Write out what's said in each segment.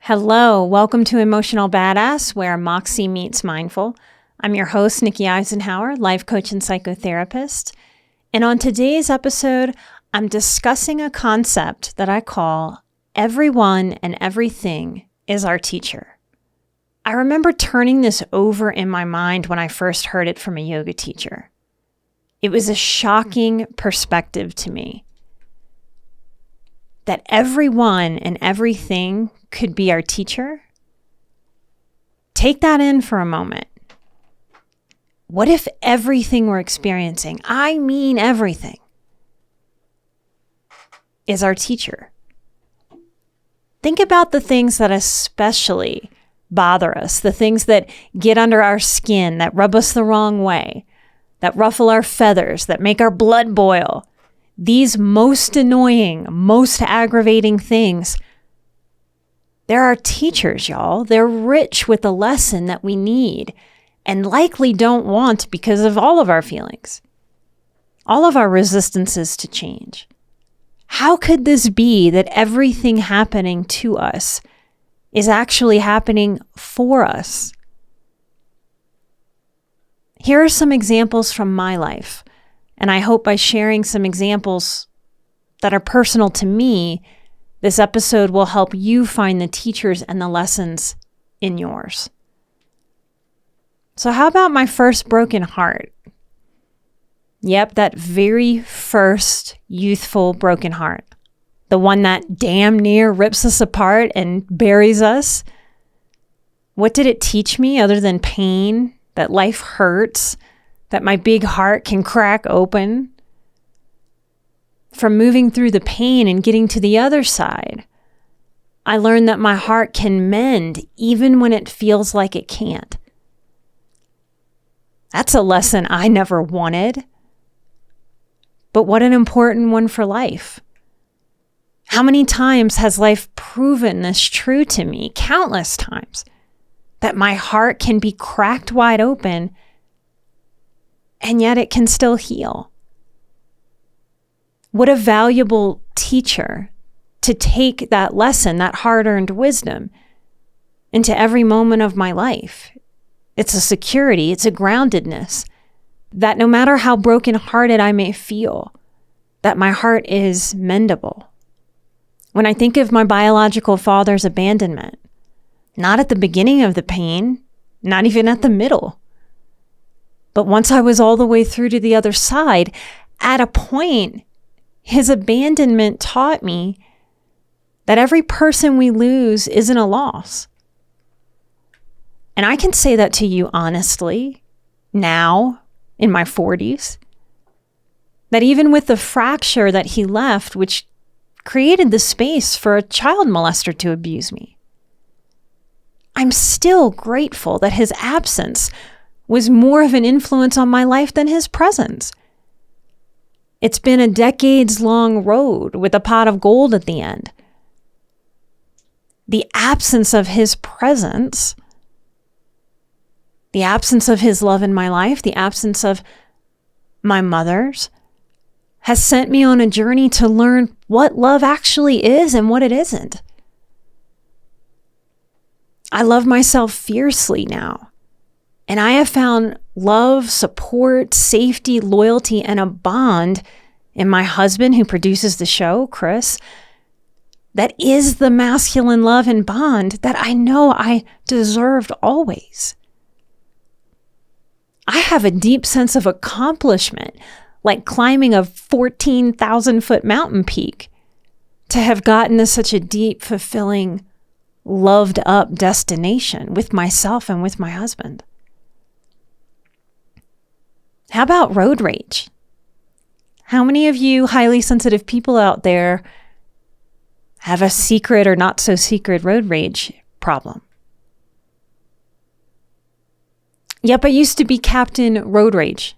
Hello, welcome to Emotional Badass, where Moxie meets mindful. I'm your host, Nikki Eisenhower, life coach and psychotherapist. And on today's episode, I'm discussing a concept that I call everyone and everything is our teacher. I remember turning this over in my mind when I first heard it from a yoga teacher. It was a shocking perspective to me that everyone and everything could be our teacher. Take that in for a moment. What if everything we're experiencing, I mean everything, is our teacher? Think about the things that especially bother us, the things that get under our skin, that rub us the wrong way, that ruffle our feathers, that make our blood boil. These most annoying, most aggravating things, they're our teachers, y'all. They're rich with the lesson that we need and likely don't want because of all of our feelings, all of our resistances to change. How could this be that everything happening to us is actually happening for us? Here are some examples from my life. And I hope by sharing some examples that are personal to me, this episode will help you find the teachers and the lessons in yours. So how about my first broken heart? Yep, that very first youthful broken heart. The one that damn near rips us apart and buries us. What did it teach me other than pain, that life hurts, that my big heart can crack open? From moving through the pain and getting to the other side, I learned that my heart can mend even when it feels like it can't. That's a lesson I never wanted, but what an important one for life. How many times has life proven this true to me? Countless times. That my heart can be cracked wide open and yet it can still heal. What a valuable teacher to take that lesson, that hard-earned wisdom, into every moment of my life. It's a security, it's a groundedness, that no matter how brokenhearted I may feel, that my heart is mendable. When I think of my biological father's abandonment, not at the beginning of the pain, not even at the middle, but once I was all the way through to the other side, at a point, his abandonment taught me that every person we lose isn't a loss. And I can say that to you honestly, now, in my 40s, that even with the fracture that he left, which created the space for a child molester to abuse me, I'm still grateful that his absence was more of an influence on my life than his presence. It's been a decades-long road with a pot of gold at the end. The absence of his presence, the absence of his love in my life, the absence of my mother's, has sent me on a journey to learn what love actually is and what it isn't. I love myself fiercely now. And I have found love, support, safety, loyalty, and a bond in my husband who produces the show, Chris, that is the masculine love and bond that I know I deserved always. I have a deep sense of accomplishment, like climbing a 14,000-foot mountain peak, to have gotten to such a deep, fulfilling, loved up destination with myself and with my husband. How about road rage? How many of you highly sensitive people out there have a secret or not so secret road rage problem? Yep, I used to be Captain Road Rage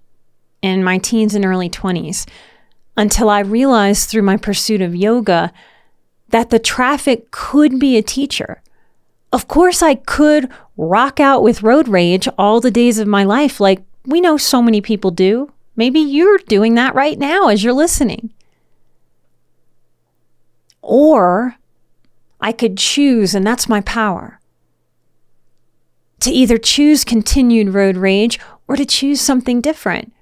in my teens and early 20s until I realized through my pursuit of yoga that the traffic could be a teacher. Of course, I could rock out with road rage all the days of my life like we know so many people do. Maybe you're doing that right now as you're listening. Or I could choose, and that's my power, to either choose continued road rage or to choose something different.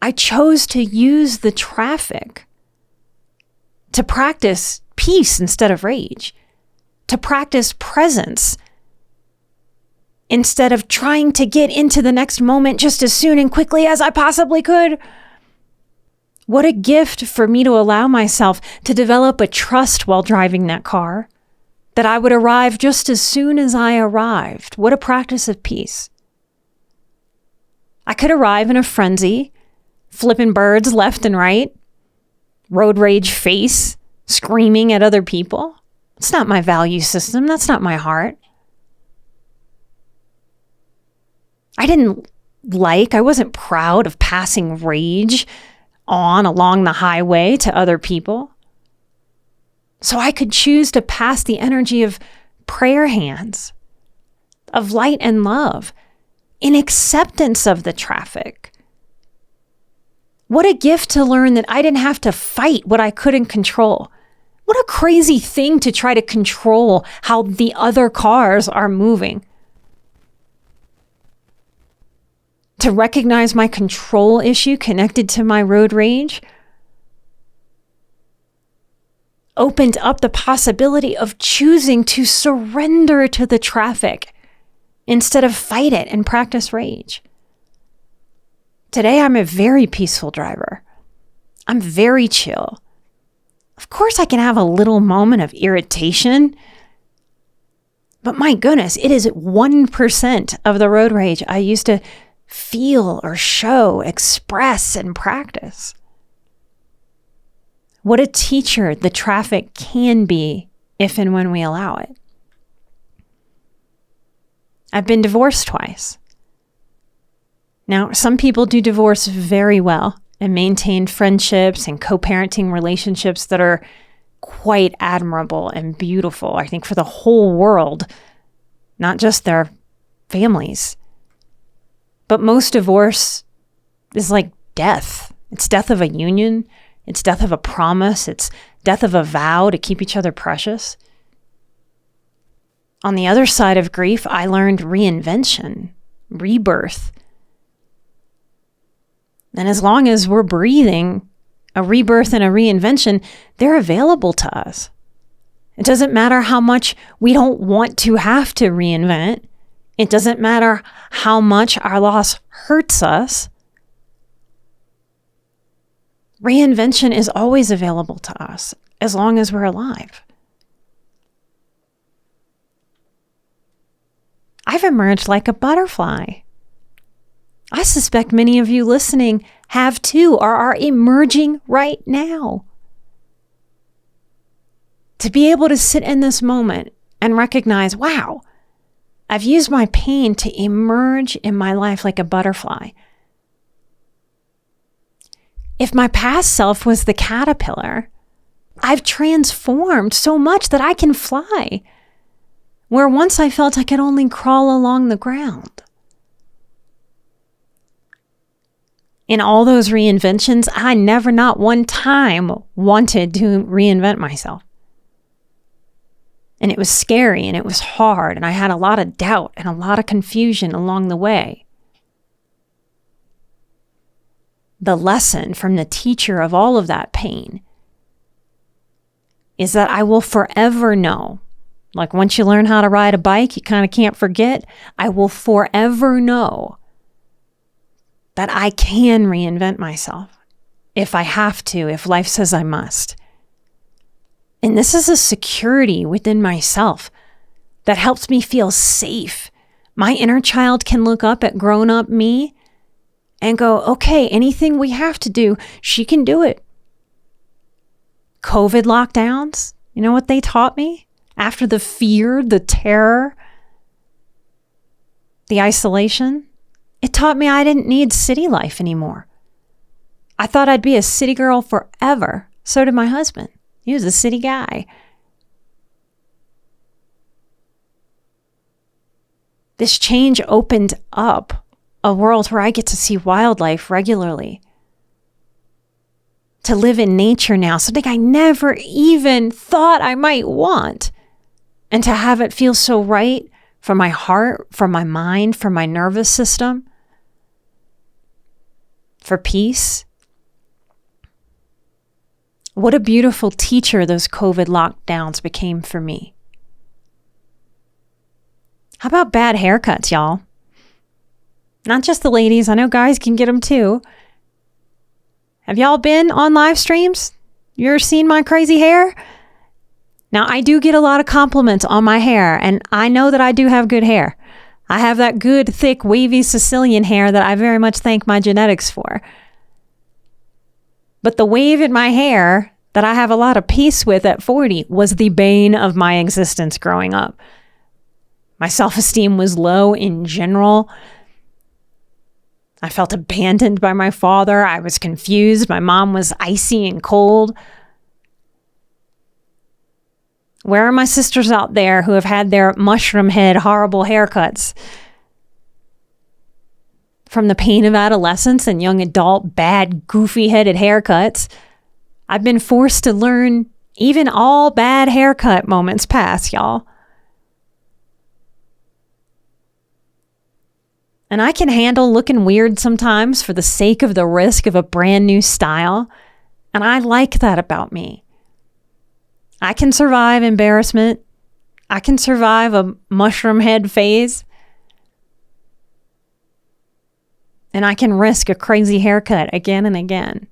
I chose to use the traffic to practice peace instead of rage, to practice presence instead of trying to get into the next moment just as soon and quickly as I possibly could. What a gift for me to allow myself to develop a trust while driving that car, that I would arrive just as soon as I arrived. What a practice of peace. I could arrive in a frenzy, flipping birds left and right, road rage face, screaming at other people. It's not my value system. That's not my heart. I wasn't proud of passing rage on along the highway to other people. So I could choose to pass the energy of prayer hands, of light and love, in acceptance of the traffic. What a gift to learn that I didn't have to fight what I couldn't control. What a crazy thing to try to control how the other cars are moving. To recognize my control issue connected to my road rage opened up the possibility of choosing to surrender to the traffic instead of fight it and practice rage. Today, I'm a very peaceful driver. I'm very chill. Of course, I can have a little moment of irritation, but my goodness, it is 1% of the road rage I used to feel or show, express, and practice. What a teacher the traffic can be if and when we allow it. I've been divorced twice. Now, some people do divorce very well and maintain friendships and co-parenting relationships that are quite admirable and beautiful, I think, for the whole world, not just their families. But most divorce is like death. It's death of a union. It's death of a promise. It's death of a vow to keep each other precious. On the other side of grief, I learned reinvention, rebirth. And as long as we're breathing, a rebirth and a reinvention, they're available to us. It doesn't matter how much we don't want to have to reinvent. It doesn't matter how much our loss hurts us. Reinvention is always available to us as long as we're alive. I've emerged like a butterfly. I suspect many of you listening have too, or are emerging right now. To be able to sit in this moment and recognize, wow, I've used my pain to emerge in my life like a butterfly. If my past self was the caterpillar, I've transformed so much that I can fly, where once I felt I could only crawl along the ground. In all those reinventions, I never, not one time, wanted to reinvent myself. And it was scary and it was hard, and I had a lot of doubt and a lot of confusion along the way. The lesson from the teacher of all of that pain is that I will forever know, like once you learn how to ride a bike, you kind of can't forget, I will forever know that I can reinvent myself if I have to, if life says I must. And this is a security within myself that helps me feel safe. My inner child can look up at grown-up me and go, okay, anything we have to do, she can do it. COVID lockdowns, you know what they taught me? After the fear, the terror, the isolation, it taught me I didn't need city life anymore. I thought I'd be a city girl forever. So did my husband. He was a city guy. This change opened up a world where I get to see wildlife regularly. to live in nature now, something I never even thought I might want. And to have it feel so right for my heart, for my mind, for my nervous system, for peace. What a beautiful teacher those COVID lockdowns became for me. How about bad haircuts, y'all? Not just the ladies. I know guys can get them too. Have y'all been on live streams? You ever seen my crazy hair? Now, I do get a lot of compliments on my hair, and I know that I do have good hair. I have that good, thick, wavy Sicilian hair that I very much thank my genetics for. But the wave in my hair that I have a lot of peace with at 40 was the bane of my existence growing up. My self-esteem was low in general. I felt abandoned by my father. I was confused. My mom was icy and cold. Where are my sisters out there who have had their mushroom head horrible haircuts? From the pain of adolescence and young adult bad goofy headed haircuts, I've been forced to learn even all bad haircut moments pass, y'all. And I can handle looking weird sometimes for the sake of the risk of a brand new style. And I like that about me. I can survive embarrassment. I can survive a mushroom head phase. And I can risk a crazy haircut again and again.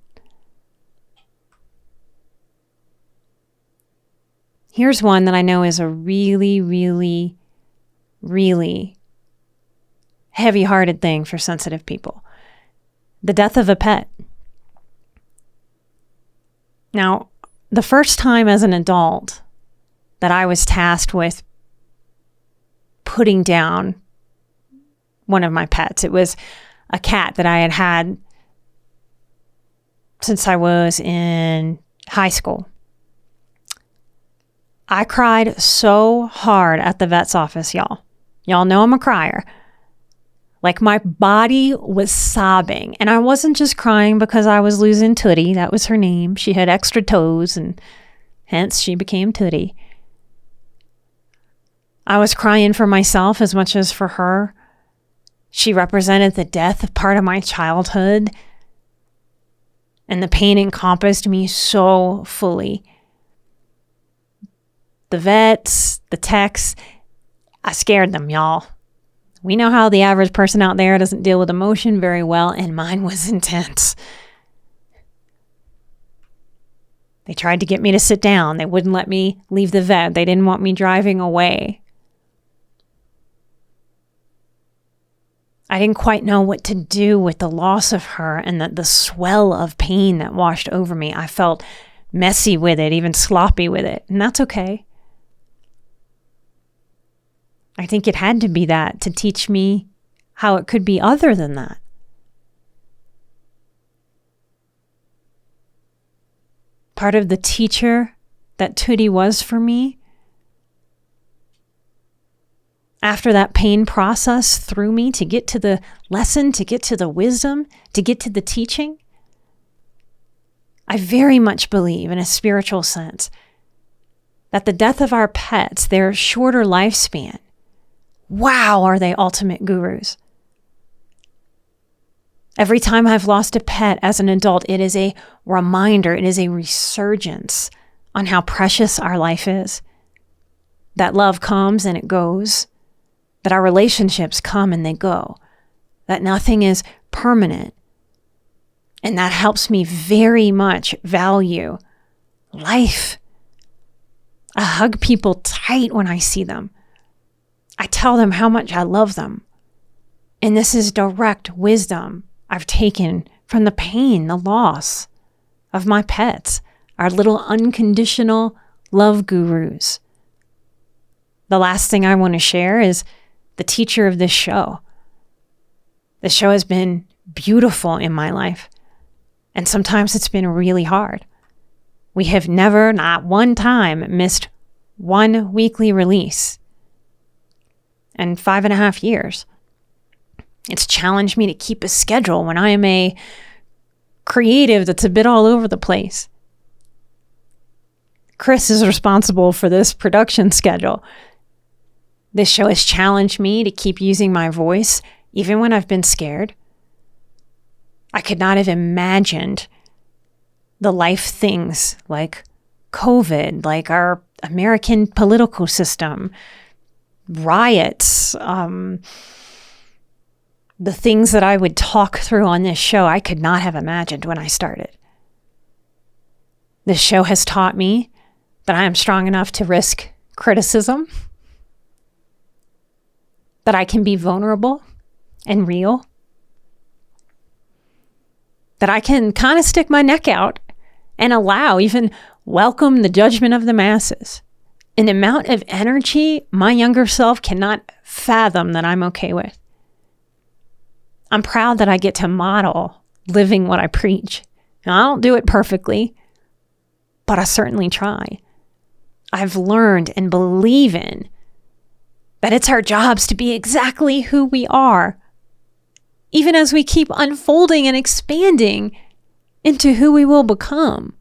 Here's one that I know is a really, really, really heavy-hearted thing for sensitive people. The death of a pet. Now, the first time as an adult that I was tasked with putting down one of my pets, it was a cat that I had had since I was in high school. I cried so hard at the vet's office, y'all. Y'all know I'm a crier. Like my body was sobbing. And I wasn't just crying because I was losing Tootie. That was her name. She had extra toes and hence she became Tootie. I was crying for myself as much as for her. She represented the death of part of my childhood. And the pain encompassed me so fully. The vets, the techs, I scared them, y'all. We know how the average person out there doesn't deal with emotion very well, and mine was intense. They tried to get me to sit down. They wouldn't let me leave the vet. They didn't want me driving away. I didn't quite know what to do with the loss of her and the swell of pain that washed over me. I felt messy with it, even sloppy with it, and that's okay. I think it had to be that to teach me how it could be other than that. Part of the teacher that Tootie was for me, after that pain process through me to get to the lesson, to get to the wisdom, to get to the teaching, I very much believe in a spiritual sense that the death of our pets, their shorter lifespan, wow, are they ultimate gurus. Every time I've lost a pet as an adult, it is a reminder, it is a resurgence on how precious our life is. That love comes and it goes. That our relationships come and they go. That nothing is permanent. And that helps me very much value life. I hug people tight when I see them. I tell them how much I love them. And this is direct wisdom I've taken from the pain, the loss of my pets, our little unconditional love gurus. The last thing I want to share is the teacher of this show. The show has been beautiful in my life, and sometimes it's been really hard. We have never, not one time, missed one weekly release in 5.5 years. It's challenged me to keep a schedule when I am a creative that's a bit all over the place. Chris is responsible for this production schedule. This show has challenged me to keep using my voice, even when I've been scared. I could not have imagined the life things like COVID, like our American political system, riots, the things that I would talk through on this show, I could not have imagined when I started. This show has taught me that I am strong enough to risk criticism, that I can be vulnerable and real, that I can kind of stick my neck out and even welcome the judgment of the masses. An amount of energy my younger self cannot fathom that I'm okay with. I'm proud that I get to model living what I preach. Now, I don't do it perfectly, but I certainly try. I've learned and believe in that it's our jobs to be exactly who we are, even as we keep unfolding and expanding into who we will become.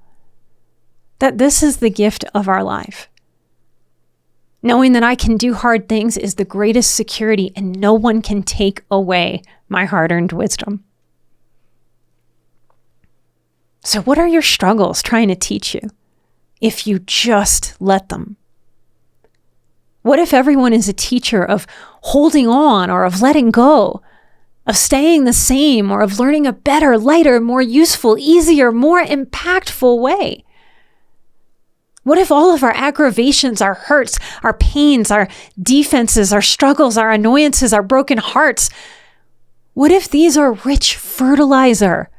That this is the gift of our life. Knowing that I can do hard things is the greatest security, and no one can take away my hard-earned wisdom. So what are your struggles trying to teach you if you just let them? What if everyone is a teacher of holding on, or of letting go, of staying the same, or of learning a better, lighter, more useful, easier, more impactful way? What if all of our aggravations, our hurts, our pains, our defenses, our struggles, our annoyances, our broken hearts, what if these are rich fertilizer?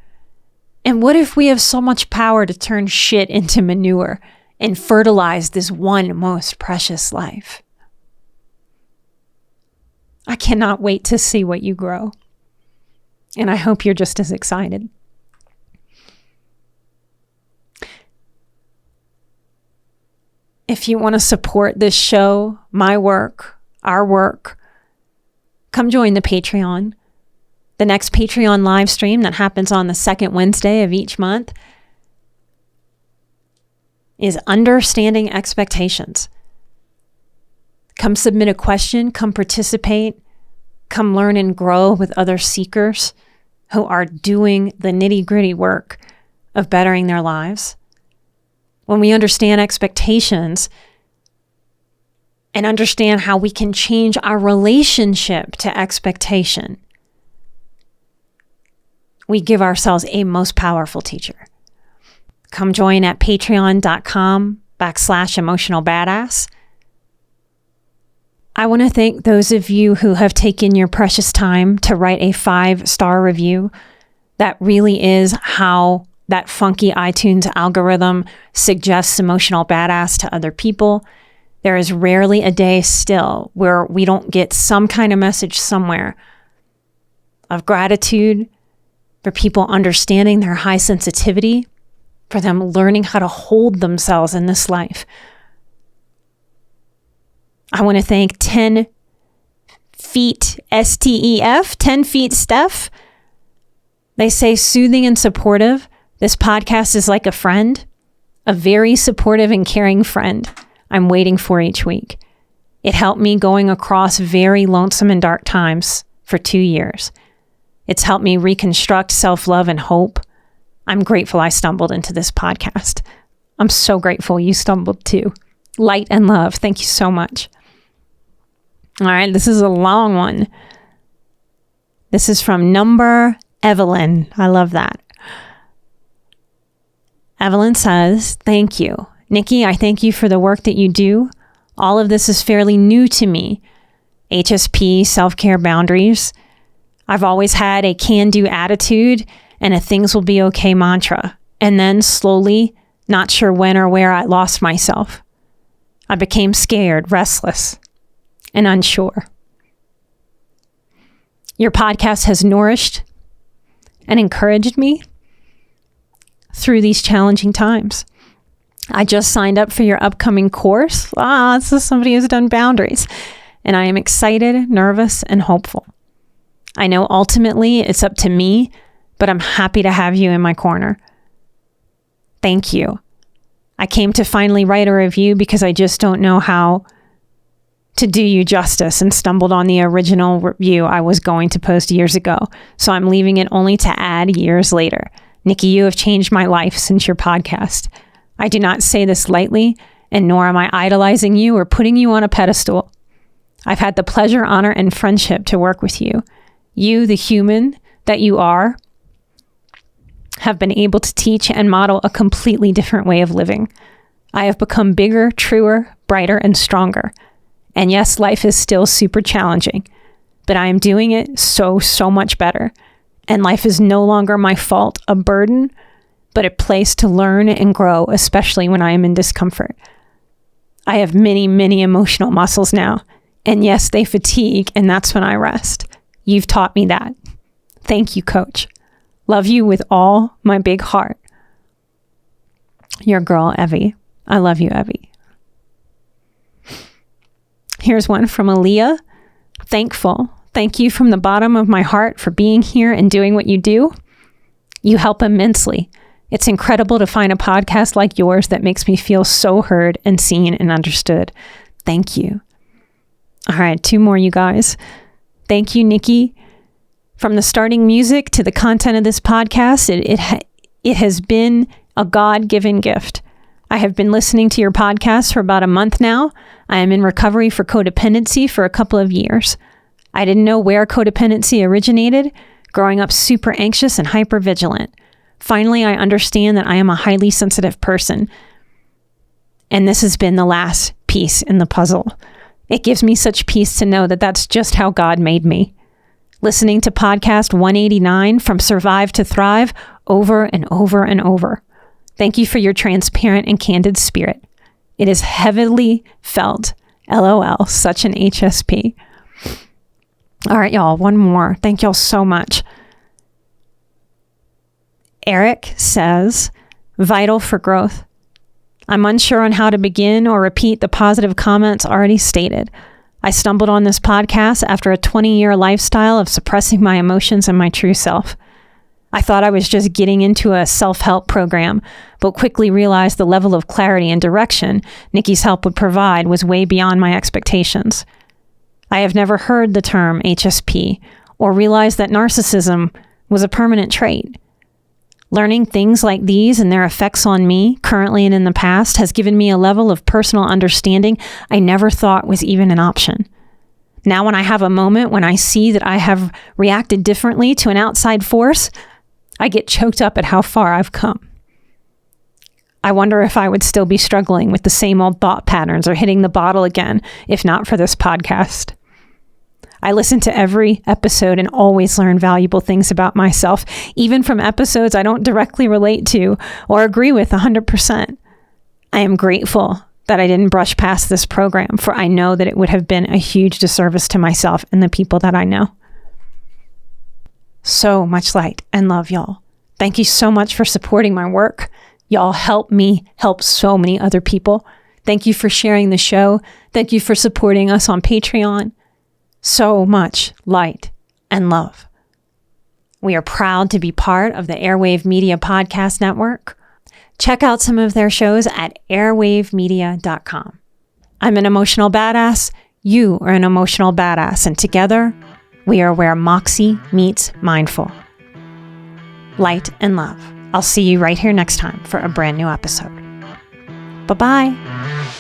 And what if we have so much power to turn shit into manure and fertilize this one most precious life? I cannot wait to see what you grow. And I hope you're just as excited. If you want to support this show, my work, our work, come join the Patreon. The next Patreon live stream that happens on the second Wednesday of each month is Understanding Expectations. Come submit a question, come participate, come learn and grow with other seekers who are doing the nitty-gritty work of bettering their lives. When we understand expectations and understand how we can change our relationship to expectation, we give ourselves a most powerful teacher. Come join at patreon.com/emotionalbadass. I want to thank those of you who have taken your precious time to write a 5-star review. That really is how that funky iTunes algorithm suggests Emotional Badass to other people. There is rarely a day still where we don't get some kind of message somewhere of gratitude for people understanding their high sensitivity, for them learning how to hold themselves in this life. I want to thank 10 feet STEF, 10 feet Steph. They say soothing and supportive. This podcast is like a friend, a very supportive and caring friend I'm waiting for each week. It helped me going across very lonesome and dark times for 2 years. It's helped me reconstruct self-love and hope. I'm grateful I stumbled into this podcast. I'm so grateful you stumbled too. Light and love. Thank you so much. All right, this is a long one. This is from Number Evelyn. I love that. Evelyn says, thank you. Nikki, I thank you for the work that you do. All of this is fairly new to me. HSP, self-care boundaries. I've always had a can-do attitude and a things will be okay mantra. And then slowly, not sure when or where, I lost myself. I became scared, restless, and unsure. Your podcast has nourished and encouraged me through these challenging times. I just signed up for your upcoming course. This is somebody who's done boundaries. And I am excited, nervous, and hopeful. I know ultimately it's up to me but I'm happy to have you in my corner. Thank you. I came to finally write a review because I just don't know how to do you justice and stumbled on the original review I was going to post years ago. So I'm leaving it only to add years later. Nikki, you have changed my life since your podcast. I do not say this lightly, and nor am I idolizing you or putting you on a pedestal. I've had the pleasure, honor, and friendship to work with you. You, the human that you are, have been able to teach and model a completely different way of living. I have become bigger, truer, brighter, and stronger. And yes, life is still super challenging, but I am doing it so much better. And life is no longer my fault, a burden, but a place to learn and grow, especially when I am in discomfort. I have many emotional muscles now. And yes, they fatigue, and that's when I rest. You've taught me that. Thank you, Coach. Love you with all my big heart. Your girl, Evie. I love you, Evie. Here's one from Aaliyah. Thankful. Thank you from the bottom of my heart for being here and doing what you do. You help immensely. It's incredible to find a podcast like yours that makes me feel so heard and seen and understood. Thank you. All right, 2 more, you guys. Thank you, Nikki. From the starting music to the content of this podcast, it has been a God-given gift. I have been listening to your podcast for about a month now. I am in recovery for codependency for a couple of years. I didn't know where codependency originated, growing up super anxious and hypervigilant. Finally, I understand that I am a highly sensitive person. And this has been the last piece in the puzzle. It gives me such peace to know that that's just how God made me. Listening to podcast 189, From Survive to Thrive, over and over and over. Thank you for your transparent and candid spirit. It is heavily felt. LOL, such an HSP. All right, y'all, one more. Thank y'all so much. Eric says, vital for growth. I'm unsure on how to begin or repeat the positive comments already stated. I stumbled on this podcast after a 20-year lifestyle of suppressing my emotions and my true self. I thought I was just getting into a self-help program, but quickly realized the level of clarity and direction Nikki's help would provide was way beyond my expectations. I have never heard the term HSP or realized that narcissism was a permanent trait. Learning things like these and their effects on me, currently and in the past, has given me a level of personal understanding I never thought was even an option. Now, when I have a moment when I see that I have reacted differently to an outside force, I get choked up at how far I've come. I wonder if I would still be struggling with the same old thought patterns or hitting the bottle again, if not for this podcast. I listen to every episode and always learn valuable things about myself, even from episodes I don't directly relate to or agree with 100%. I am grateful that I didn't brush past this program, for I know that it would have been a huge disservice to myself and the people that I know. So much light and love, y'all. Thank you so much for supporting my work. Y'all help me help so many other people. Thank you for sharing the show. Thank you for supporting us on Patreon. So much light and love. We are proud to be part of the Airwave Media Podcast Network. Check out some of their shows at airwavemedia.com. I'm an emotional badass. You are an emotional badass. And together, we are where Moxie meets mindful. Light and love. I'll see you right here next time for a brand new episode. Bye-bye.